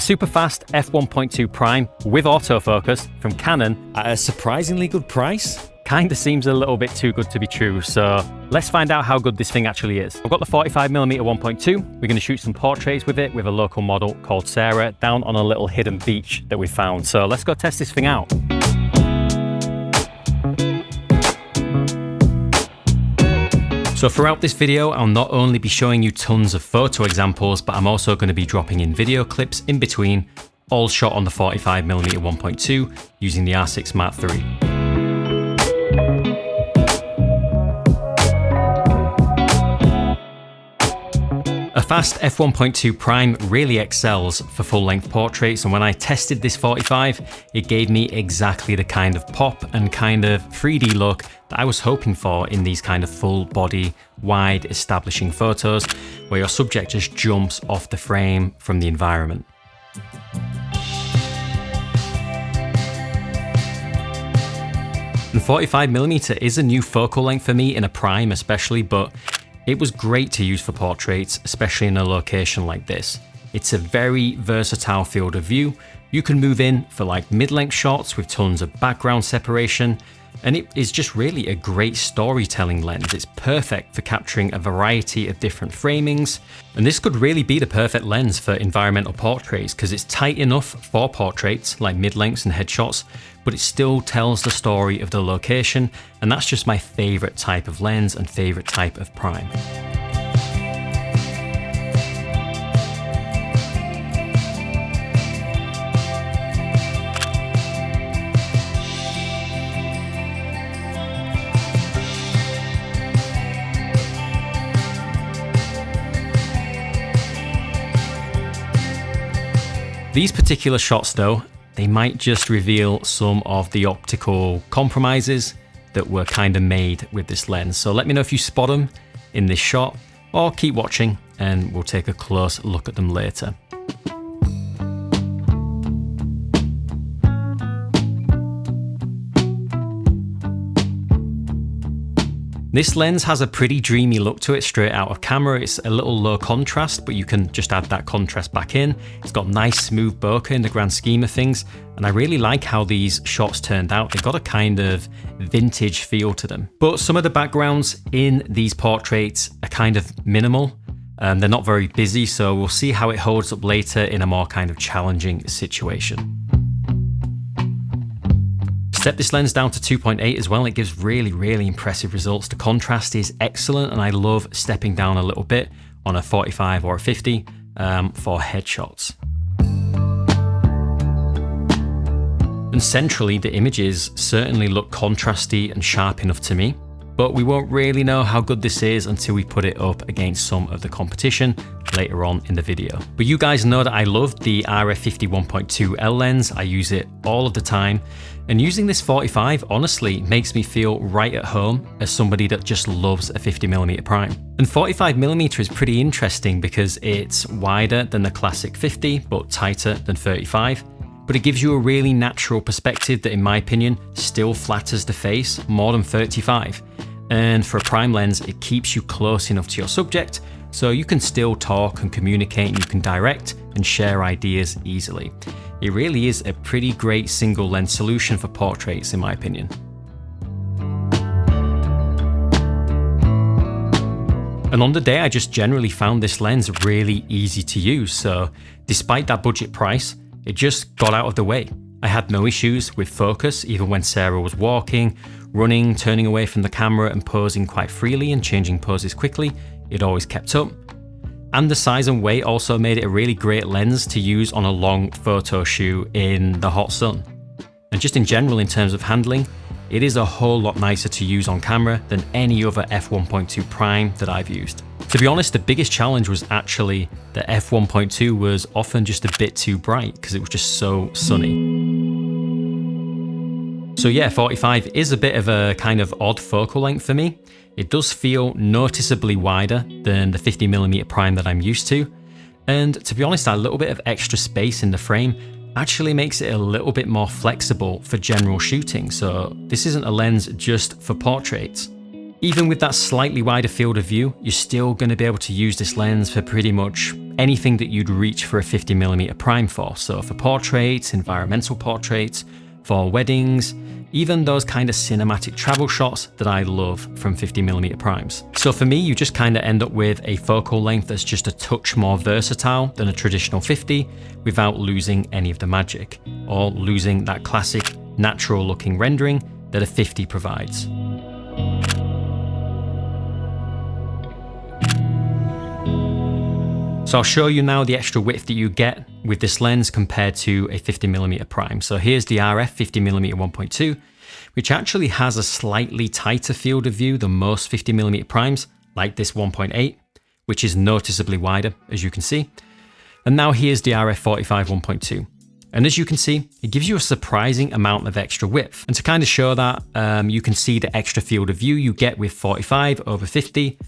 super fast f1.2 prime with autofocus from Canon at a surprisingly good price. Kinda seems a little bit too good to be true, so let's find out how good this thing actually is. I've got the 45mm 1.2. We're going to shoot some portraits with it with a local model called Sarah down on a little hidden beach that we found. So let's go test this thing out. So throughout this video, I'll not only be showing you tons of photo examples, but I'm also going to be dropping in video clips in between, all shot on the 45mm 1.2 using the R6 Mark III. A fast f1.2 prime really excels for full-length portraits, and when I tested this 45, it gave me exactly the kind of pop and kind of 3D look that I was hoping for in these kind of full-body, wide, establishing photos, where your subject just jumps off the frame from the environment. And 45mm is a new focal length for me in a prime especially, but it was great to use for portraits, especially in a location like this. It's a very versatile field of view. You can move in for like mid-length shots with tons of background separation, and it is just really a great storytelling lens. It's perfect for capturing a variety of different framings, and this could really be the perfect lens for environmental portraits because it's tight enough for portraits like mid-lengths and headshots, but it still tells the story of the location, and that's just my favorite type of lens and favorite type of prime. These particular shots though, they might just reveal some of the optical compromises that were kind of made with this lens. So let me know if you spot them in this shot, or keep watching and we'll take a close look at them later. This lens has a pretty dreamy look to it straight out of camera. It's a little low contrast, but you can just add that contrast back in. It's got nice smooth bokeh in the grand scheme of things, and I really like how these shots turned out. They've got a kind of vintage feel to them. But some of the backgrounds in these portraits are kind of minimal. They're not very busy, so we'll see how it holds up later in a more kind of challenging situation. Step this lens down to 2.8 as well. It gives really impressive results. The contrast is excellent, and I love stepping down a little bit on a 45 or a 50 for headshots. And centrally, the images certainly look contrasty and sharp enough to me, but we won't really know how good this is until we put it up against some of the competition later on in the video. But you guys know that I love the RF50 1.2L lens. I use it all of the time, and using this 45 honestly makes me feel right at home as somebody that just loves a 50mm prime. And 45mm is pretty interesting because it's wider than the classic 50 but tighter than 35. But it gives you a really natural perspective that, in my opinion, still flatters the face more than 35. And for a prime lens, it keeps you close enough to your subject so you can still talk and communicate, and you can direct and share ideas easily. It really is a pretty great single lens solution for portraits, in my opinion. And on the day, I just generally found this lens really easy to use. So despite that budget price, it just got out of the way. I had no issues with focus, even when Sarah was walking, running, turning away from the camera and posing quite freely and changing poses quickly. It always kept up. And the size and weight also made it a really great lens to use on a long photo shoot in the hot sun. And just in general, in terms of handling, it is a whole lot nicer to use on camera than any other f1.2 prime that I've used. To be honest, the biggest challenge was actually that f1.2 was often just a bit too bright because it was just so sunny. So yeah, 45 is a bit of a kind of odd focal length for me. It does feel noticeably wider than the 50mm prime that I'm used to. And to be honest, that little bit of extra space in the frame actually makes it a little bit more flexible for general shooting. So this isn't a lens just for portraits. Even with that slightly wider field of view, you're still going to be able to use this lens for pretty much anything that you'd reach for a 50mm prime for. So for portraits, environmental portraits, for weddings, even those kind of cinematic travel shots that I love from 50mm primes. So for me, you just kind of end up with a focal length that's just a touch more versatile than a traditional 50 without losing any of the magic, or losing that classic natural looking rendering that a 50 provides. So I'll show you now the extra width that you get with this lens compared to a 50mm prime. So here's the RF 50mm 1.2, which actually has a slightly tighter field of view than most 50mm primes, like this 1.8, which is noticeably wider, as you can see. And now here's the RF 45 1.2. And as you can see, it gives you a surprising amount of extra width. And to kind of show that, you can see the extra field of view you get with 45 over 50,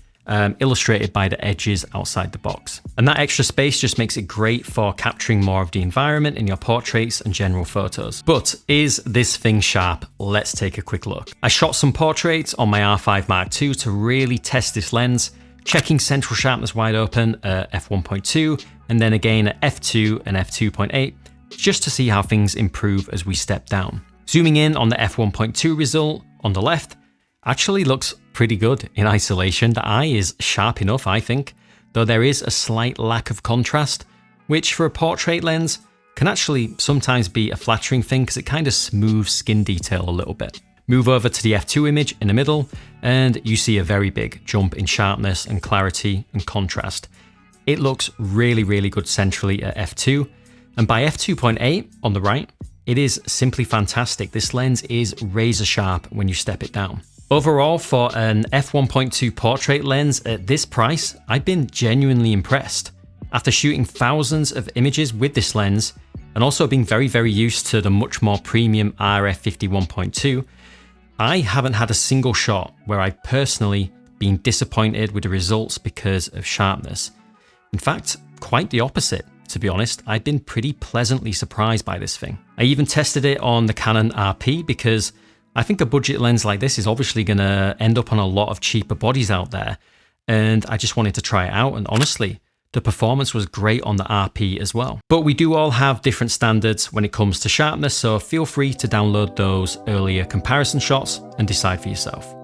illustrated by the edges outside the box. And that extra space just makes it great for capturing more of the environment in your portraits and general photos. But is this thing sharp? Let's take a quick look. I shot some portraits on my R5 Mark II to really test this lens, checking central sharpness wide open at f1.2 and then again at f2 and f2.8, just to see how things improve as we step down. Zooming in on the f1.2 result on the left, actually looks pretty good in isolation. The eye is sharp enough, I think, though there is a slight lack of contrast, which for a portrait lens can actually sometimes be a flattering thing because it kind of smooths skin detail a little bit. Move over to the f2 image in the middle and you see a very big jump in sharpness and clarity and contrast. It looks really, really good centrally at f2, and by f2.8 on the right, it is simply fantastic. This lens is razor sharp when you step it down. Overall, for an f1.2 portrait lens at this price, I've been genuinely impressed. After shooting thousands of images with this lens, and also being very, very used to the much more premium RF 51.2, I haven't had a single shot where I've personally been disappointed with the results because of sharpness. In fact, quite the opposite. To be honest, I've been pretty pleasantly surprised by this thing. I even tested it on the Canon RP because I think a budget lens like this is obviously going to end up on a lot of cheaper bodies out there, and I just wanted to try it out, and honestly, the performance was great on the RP as well. But we do all have different standards when it comes to sharpness, so feel free to download those earlier comparison shots and decide for yourself.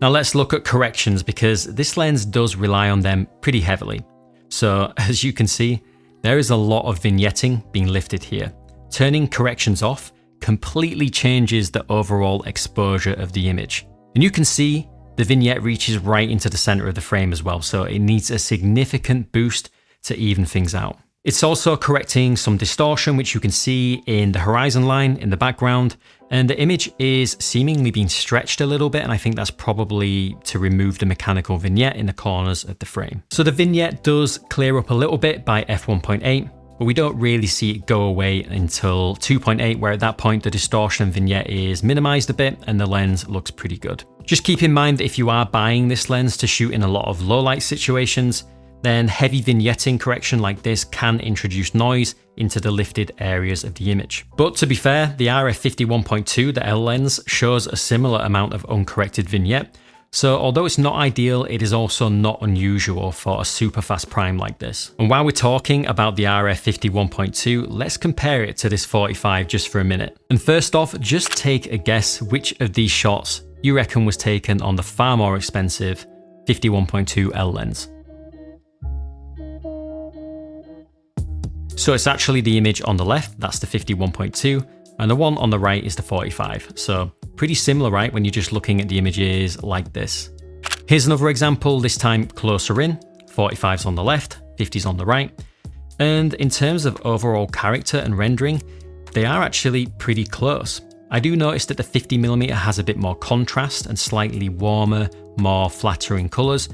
Now let's look at corrections, because this lens does rely on them pretty heavily. So as you can see, there is a lot of vignetting being lifted here. Turning corrections off completely changes the overall exposure of the image. And you can see the vignette reaches right into the center of the frame as well, so it needs a significant boost to even things out. It's also correcting some distortion, which you can see in the horizon line in the background, and the image is seemingly being stretched a little bit, and I think that's probably to remove the mechanical vignette in the corners of the frame. So the vignette does clear up a little bit by f1.8, but we don't really see it go away until 2.8, where at that point the distortion vignette is minimized a bit and the lens looks pretty good. Just keep in mind that if you are buying this lens to shoot in a lot of low light situations, then heavy vignetting correction like this can introduce noise into the lifted areas of the image. But to be fair, the RF 51.2, the L lens, shows a similar amount of uncorrected vignette. So although it's not ideal, it is also not unusual for a super fast prime like this. And while we're talking about the RF 51.2, let's compare it to this 45 just for a minute. And first off, just take a guess which of these shots you reckon was taken on the far more expensive 51.2 L lens. So it's actually the image on the left, that's the 51.2, and the one on the right is the 45. So pretty similar, right, when you're just looking at the images like this. Here's another example, this time closer in, 45's on the left, 50's on the right. And in terms of overall character and rendering, they are actually pretty close. I do notice that the 50mm has a bit more contrast and slightly warmer, more flattering colors,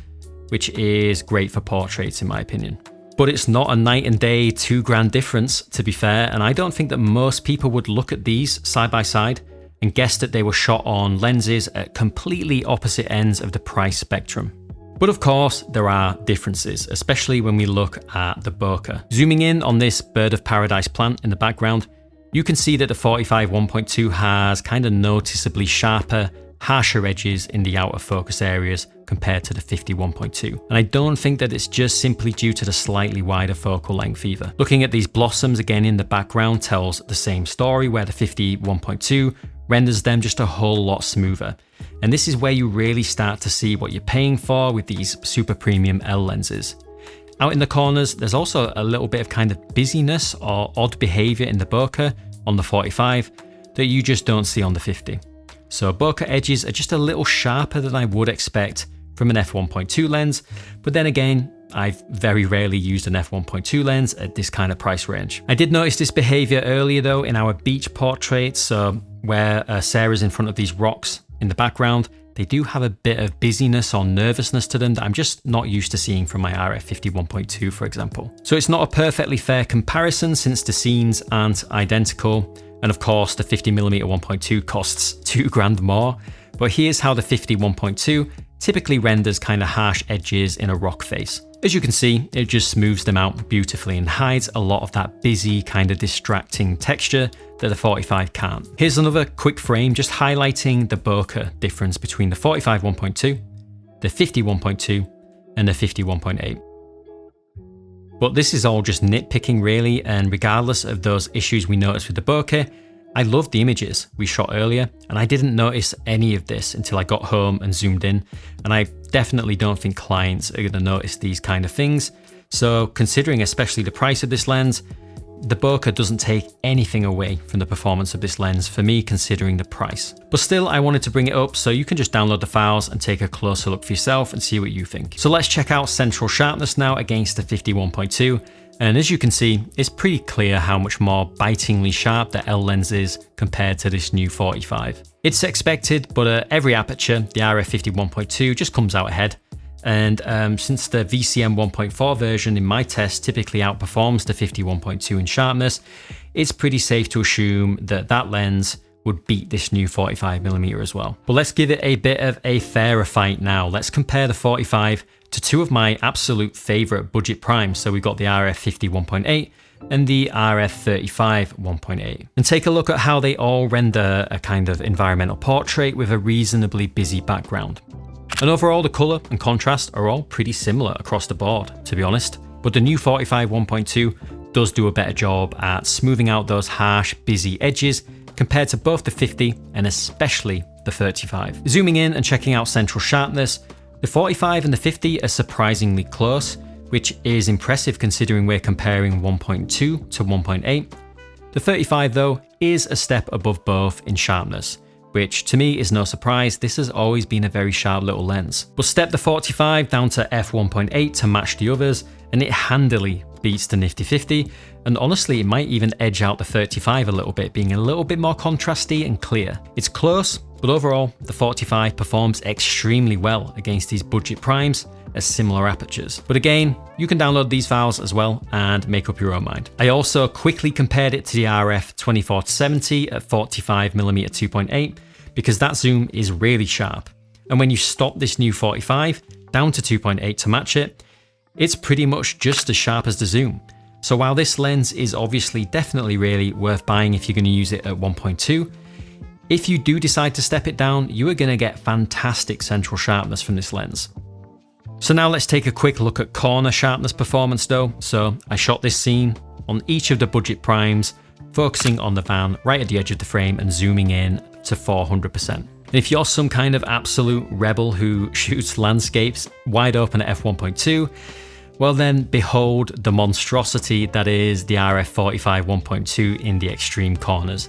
which is great for portraits in my opinion. But it's not a night and day $2 difference, to be fair, and I don't think that most people would look at these side by side and guess that they were shot on lenses at completely opposite ends of the price spectrum. But of course, there are differences, especially when we look at the bokeh. Zooming in on this bird of paradise plant in the background, you can see that the 45 1.2 has kind of noticeably sharper, harsher edges in the outer focus areas compared to the 50-1.2. And I don't think that it's just simply due to the slightly wider focal length either. Looking at these blossoms again in the background tells the same story, where the 50-1.2 renders them just a whole lot smoother. And this is where you really start to see what you're paying for with these super premium L lenses. Out in the corners, there's also a little bit of kind of busyness or odd behavior in the bokeh on the 45 that you just don't see on the 50. So bokeh edges are just a little sharper than I would expect from an f1.2 lens, but then again, I've very rarely used an f1.2 lens at this kind of price range. I did notice this behavior earlier though in our beach portraits, so where Sarah's in front of these rocks in the background, they do have a bit of busyness or nervousness to them that I'm just not used to seeing from my RF 50-1.2, for example. So it's not a perfectly fair comparison since the scenes aren't identical. And of course, the 50mm 1.2 costs $2,000 more. But here's how the 50-1.2 typically renders kind of harsh edges in a rock face. As you can see, it just smooths them out beautifully and hides a lot of that busy, kind of distracting texture that the 45 can't. Here's another quick frame just highlighting the bokeh difference between the 45-1.2, the 50-1.2, and the 50-1.8. But this is all just nitpicking really, and regardless of those issues we noticed with the bokeh, I love the images we shot earlier, and I didn't notice any of this until I got home and zoomed in, and I definitely don't think clients are going to notice these kind of things. So considering especially the price of this lens, the bokeh doesn't take anything away from the performance of this lens for me considering the price. But still, I wanted to bring it up so you can just download the files and take a closer look for yourself and see what you think. So let's check out central sharpness now against the 50-1.2. And as you can see, it's pretty clear how much more bitingly sharp the L lens is compared to this new 45. It's expected, but at every aperture, the RF 50-1.2 just comes out ahead. And since the VCM 1.4 version in my test typically outperforms the 50-1.2 in sharpness, it's pretty safe to assume that that lens would beat this new 45mm as well. But let's give it a bit of a fairer fight now. Let's compare the 45 to two of my absolute favorite budget primes. So we've got the RF 50-1.8 and the RF 35 1.8. And take a look at how they all render a kind of environmental portrait with a reasonably busy background. And overall, the colour and contrast are all pretty similar across the board, to be honest. But the new 45 1.2 does do a better job at smoothing out those harsh, busy edges compared to both the 50 and especially the 35. Zooming in and checking out central sharpness, the 45 and the 50 are surprisingly close, which is impressive considering we're comparing 1.2 to 1.8. The 35 though is a step above both in sharpness, which to me is no surprise. This has always been a very sharp little lens. But step the 45 down to f1.8 to match the others, and it handily beats the nifty 50, and honestly it might even edge out the 35 a little bit, being a little bit more contrasty and clear. It's close, but overall the 45 performs extremely well against these budget primes at similar apertures. But again, you can download these files as well and make up your own mind. I also quickly compared it to the RF 24-70 at 45mm 2.8 because that zoom is really sharp. And when you stop this new 45 down to 2.8 to match it, it's pretty much just as sharp as the zoom. So while this lens is obviously definitely really worth buying if you're going to use it at 1.2, if you do decide to step it down, you are going to get fantastic central sharpness from this lens. So now let's take a quick look at corner sharpness performance though. So I shot this scene on each of the budget primes, focusing on the van right at the edge of the frame and zooming in to 400%. And if you're some kind of absolute rebel who shoots landscapes wide open at f1.2, well then behold the monstrosity that is the RF 45 1.2 in the extreme corners.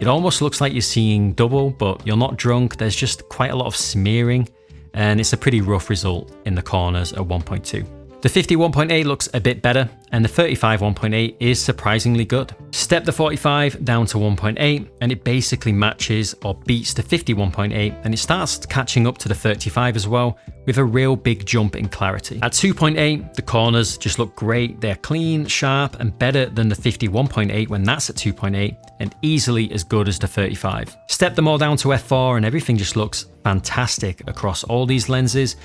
It almost looks like you're seeing double, but you're not drunk. There's just quite a lot of smearing, and it's a pretty rough result in the corners at 1.2. The 50 1.8 looks a bit better, and the 35 1.8 is surprisingly good. Step the 45 down to 1.8, and it basically matches or beats the 50 1.8, and it starts catching up to the 35 as well, with a real big jump in clarity. At 2.8, the corners just look great. They're clean, sharp, and better than the 50 1.8 when that's at 2.8, and easily as good as the 35. Step them all down to f4 and everything just looks fantastic across all these lenses,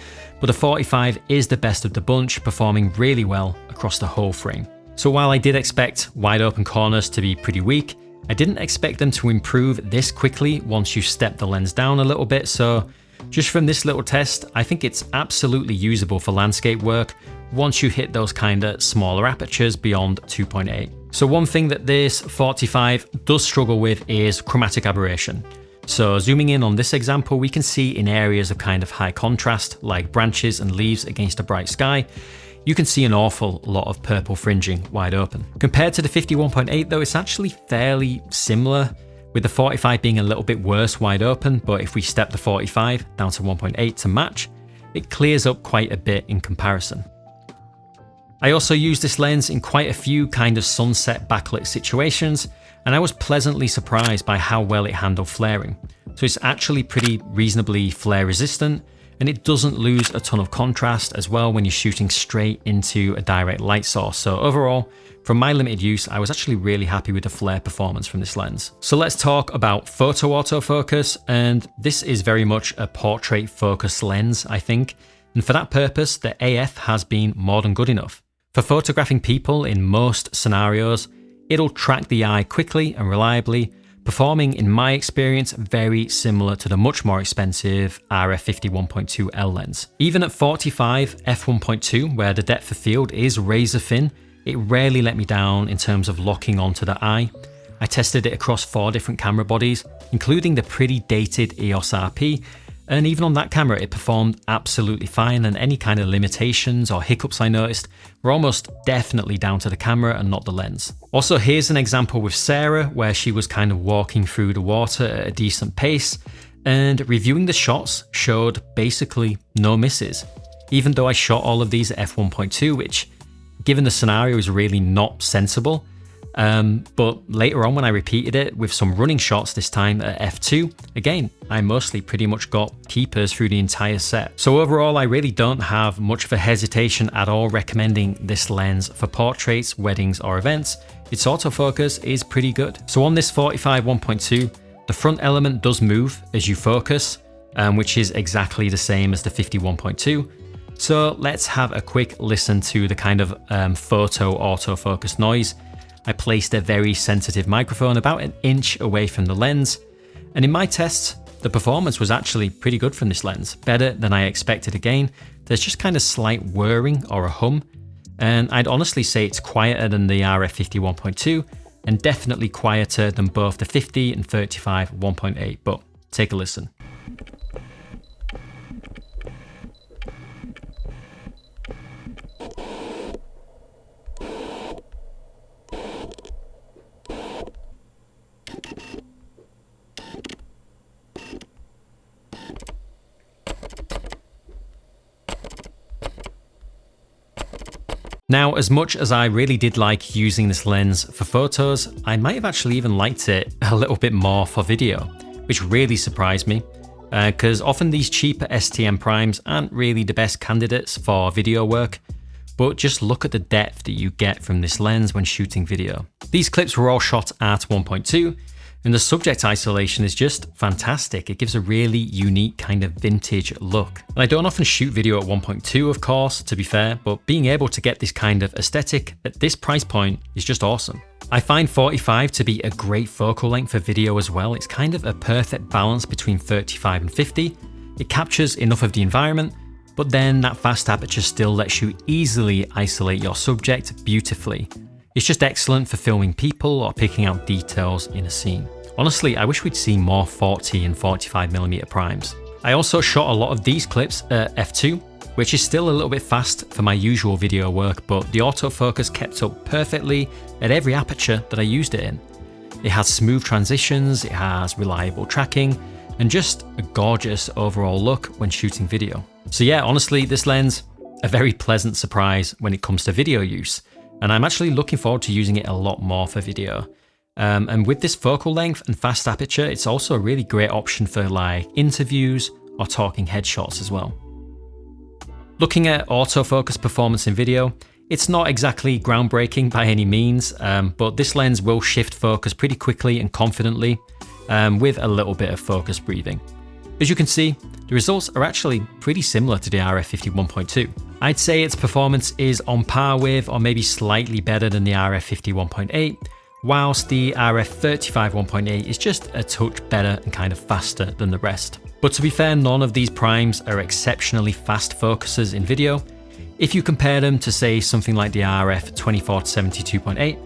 but the 45 is the best of the bunch, performing really well across the whole frame. So while I did expect wide open corners to be pretty weak, I didn't expect them to improve this quickly once you step the lens down a little bit. So Just from this little test, I think it's absolutely usable for landscape work once you hit those kind of smaller apertures beyond 2.8. So one thing that this 45 does struggle with is chromatic aberration. So zooming in on this example, we can see in areas of kind of high contrast, like branches and leaves against a bright sky, you can see an awful lot of purple fringing wide open. Compared to the 51.8 though, it's actually fairly similar, with the 45 being a little bit worse wide open, but if we step the 45 down to 1.8 to match, it clears up quite a bit in comparison. I also used this lens in quite a few kind of sunset backlit situations, and I was pleasantly surprised by how well it handled flaring. So it's actually pretty reasonably flare resistant, and it doesn't lose a ton of contrast as well when you're shooting straight into a direct light source. So overall, from my limited use, I was actually really happy with the flare performance from this lens. So let's talk about photo autofocus, and this is very much a portrait focus lens, I think. And for that purpose, the AF has been more than good enough. For photographing people in most scenarios, it'll track the eye quickly and reliably, performing, in my experience, very similar to the much more expensive RF 51.2L lens. Even at 45 f1.2, where the depth of field is razor thin, it rarely let me down in terms of locking onto the eye. I tested it across 4 different camera bodies, including the pretty dated EOS RP, and even on that camera it performed absolutely fine, and any kind of limitations or hiccups I noticed were almost definitely down to the camera and not the lens. Also, here's an example with Sarah where she was kind of walking through the water at a decent pace, and reviewing the shots showed basically no misses. Even though I shot all of these at f1.2, which given the scenario is really not sensible. But later on when I repeated it with some running shots, this time at f2, again, I mostly pretty much got keepers through the entire set. So overall, I really don't have much of a hesitation at all recommending this lens for portraits, weddings or events. Its autofocus is pretty good. So on this 45 1.2, the front element does move as you focus, which is exactly the same as the 51.2. So let's have a quick listen to the kind of photo autofocus noise. I placed a very sensitive microphone about an inch away from the lens, and in my tests, the performance was actually pretty good from this lens, better than I expected. Again, there's just kind of slight whirring or a hum, and I'd honestly say it's quieter than the RF 51.2 and definitely quieter than both the 50 and 35 1.8, but take a listen. Now, as much as I really did like using this lens for photos, I might have actually even liked it a little bit more for video, which really surprised me, because often these cheaper STM primes aren't really the best candidates for video work, but just look at the depth that you get from this lens when shooting video. These clips were all shot at 1.2, and the subject isolation is just fantastic. It gives a really unique kind of vintage look. And I don't often shoot video at 1.2, of course, to be fair, but being able to get this kind of aesthetic at this price point is just awesome. I find 45 to be a great focal length for video as well. It's kind of a perfect balance between 35 and 50. It captures enough of the environment, but then that fast aperture still lets you easily isolate your subject beautifully. It's just excellent for filming people or picking out details in a scene. Honestly, I wish we'd see more 40 and 45mm primes. I also shot a lot of these clips at f2, which is still a little bit fast for my usual video work, but the autofocus kept up perfectly at every aperture that I used it in. It has smooth transitions, it has reliable tracking, and just a gorgeous overall look when shooting video. So yeah, honestly, this lens, a very pleasant surprise when it comes to video use. And I'm actually looking forward to using it a lot more for video. And with this focal length and fast aperture, it's also a really great option for like interviews or talking headshots as well. Looking at autofocus performance in video, it's not exactly groundbreaking by any means, but this lens will shift focus pretty quickly and confidently with a little bit of focus breathing. As you can see, the results are actually pretty similar to the RF 51.2. I'd say its performance is on par with or maybe slightly better than the RF 51.8, whilst the RF 35 1.8 is just a touch better and kind of faster than the rest. But to be fair, none of these primes are exceptionally fast focusers in video. If you compare them to say something like the RF 24-72.8,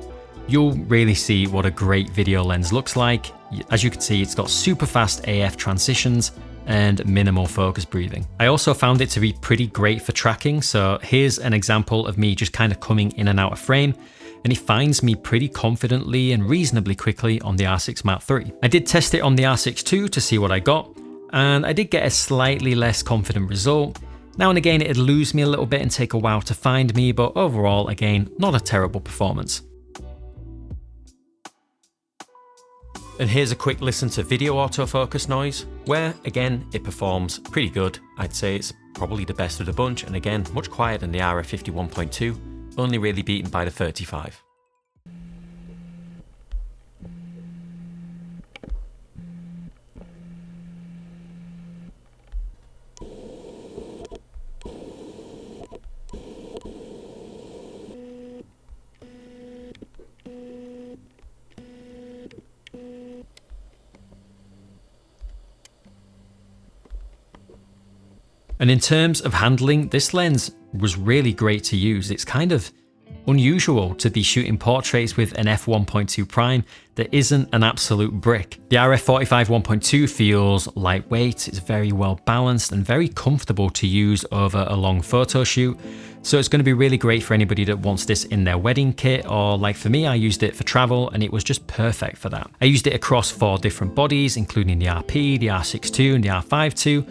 you'll really see what a great video lens looks like. As you can see, it's got super fast AF transitions and minimal focus breathing. I also found it to be pretty great for tracking, so here's an example of me just kind of coming in and out of frame, and it finds me pretty confidently and reasonably quickly on the R6 Mark III. I did test it on the R6 II to see what I got, and I did get a slightly less confident result. Now and again it'd lose me a little bit and take a while to find me, but overall, again, not a terrible performance. And here's a quick listen to video autofocus noise, where again it performs pretty good. I'd say it's probably the best of the bunch, and again much quieter than the RF 51.2, only really beaten by the 35. And in terms of handling, this lens was really great to use. It's kind of unusual to be shooting portraits with an f1.2 prime that isn't an absolute brick. The RF 45 1.2 feels lightweight, it's very well balanced and very comfortable to use over a long photo shoot. So it's going to be really great for anybody that wants this in their wedding kit, or like for me, I used it for travel and it was just perfect for that. I used it across 4 different bodies, including the RP, the R6 II and the R5 II.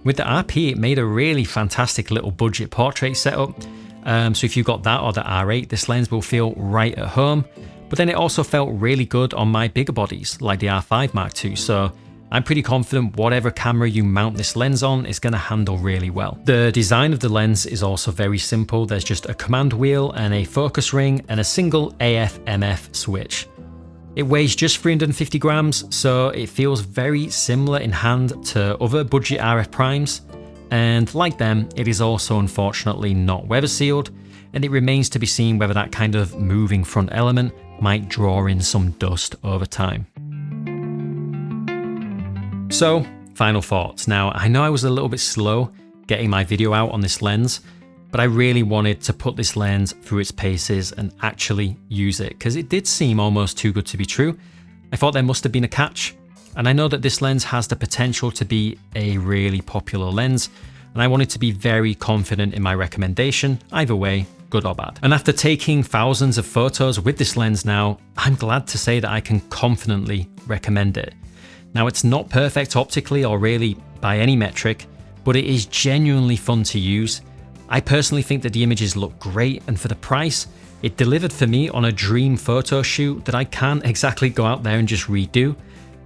With the RP, it made a really fantastic little budget portrait setup. So if you got that or the R8, this lens will feel right at home. But then it also felt really good on my bigger bodies, like the R5 Mark II. So I'm pretty confident whatever camera you mount this lens on is going to handle really well. The design of the lens is also very simple. There's just a command wheel and a focus ring and a single AF/MF switch. It weighs just 350 grams, so it feels very similar in hand to other budget RF primes, and like them, it is also unfortunately not weather sealed, and it remains to be seen whether that kind of moving front element might draw in some dust over time. So, final thoughts. Now, I know I was a little bit slow getting my video out on this lens, but I really wanted to put this lens through its paces and actually use it, because it did seem almost too good to be true. I thought there must have been a catch, and I know that this lens has the potential to be a really popular lens, and I wanted to be very confident in my recommendation, either way, good or bad. And after taking thousands of photos with this lens now, I'm glad to say that I can confidently recommend it. Now, it's not perfect optically or really by any metric, but it is genuinely fun to use. I personally think that the images look great, and for the price, it delivered for me on a dream photo shoot that I can't exactly go out there and just redo.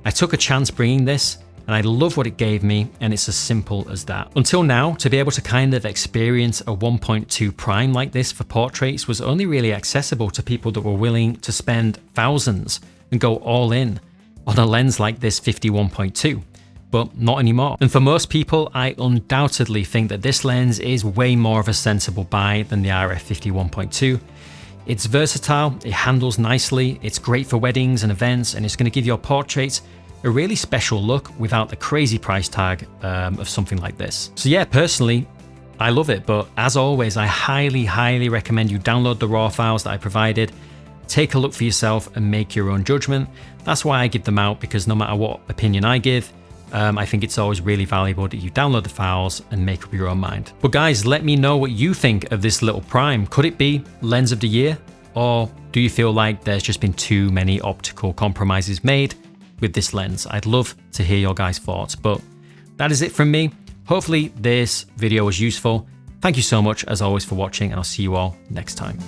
I took a chance bringing this, and I love what it gave me, and it's as simple as that. Until now, to be able to kind of experience a 1.2 prime like this for portraits was only really accessible to people that were willing to spend thousands and go all in on a lens like this 51.2. But not anymore. And for most people, I undoubtedly think that this lens is way more of a sensible buy than the RF 51.2. It's versatile, it handles nicely, it's great for weddings and events, and it's going to give your portraits a really special look without the crazy price tag of something like this. So yeah, personally, I love it, but as always, I highly recommend you download the raw files that I provided, take a look for yourself and make your own judgment. That's why I give them out, because no matter what opinion I give, I think it's always really valuable that you download the files and make up your own mind. But guys, let me know what you think of this little prime. Could it be lens of the year? Or do you feel like there's just been too many optical compromises made with this lens? I'd love to hear your guys' thoughts, but that is it from me. Hopefully this video was useful. Thank you so much as always for watching, and I'll see you all next time.